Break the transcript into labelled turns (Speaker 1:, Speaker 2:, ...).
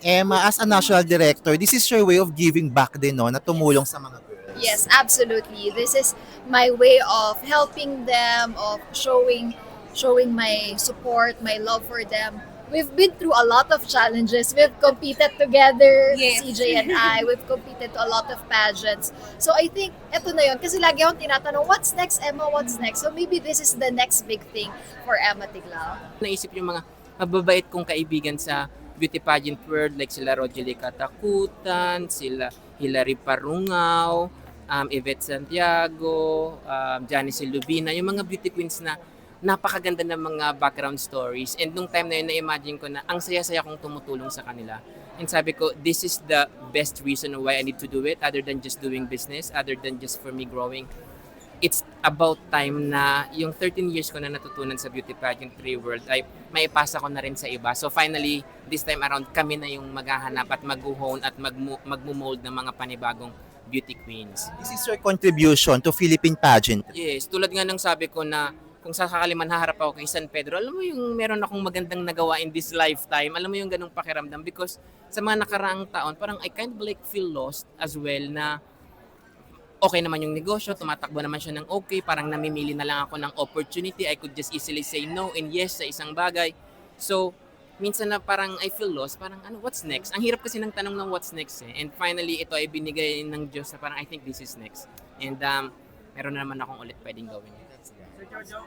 Speaker 1: Emma, as a national director, this is your way of giving back din, no, na tumulong sa mga girls.
Speaker 2: Yes, absolutely. This is my way of helping them, of showing my support, my love for them. We've been through a lot of challenges. We've competed together,
Speaker 3: Yes.
Speaker 2: CJ and I. We've competed to a lot of pageants. So I think eto na yun. Kasi lagi akong tinatanong, what's next, Emma? What's next? So maybe this is the next big thing for Emma Tiglao.
Speaker 4: Naisip yung mga mababait kong kaibigan sa beauty pageant world like sila Rogelie Katakutan, sila Hilary Parungaw, Yvette Santiago, Janice Lubina, yung mga beauty queens na napakaganda ng mga background stories. And nung time na yun, na-imagine ko na ang saya-saya kong tumutulong sa kanila. And sabi ko, this is the best reason why I need to do it other than just doing business, other than just for me growing. It's about time na yung 13 years ko na natutunan sa beauty pageantry world ay maipasa ko na rin sa iba. So finally, this time around, kami na yung maghahanap at mag-hone at magmumold ng mga panibagong beauty queens.
Speaker 1: This is your contribution to Philippine pageant.
Speaker 4: Yes, tulad nga ng sabi ko na kung sakali man haharap ako kay San Pedro, alam mo yung meron akong magandang nagawa in this lifetime, alam mo yung ganung pakiramdam because sa mga nakaraang taon, parang I kind of like feel lost as well na okay naman yung negosyo, tumatakbo naman siya ng okay, parang namimili na lang ako ng opportunity, I could just easily say no and yes sa isang bagay. So, minsan na parang I feel lost, parang ano, what's next? Ang hirap kasi ng tanong ng what's next eh. And finally, ito ay binigay ng Diyos na parang I think this is next. And meron na naman akong ulit pwedeng gawin.
Speaker 5: Sir Jojo,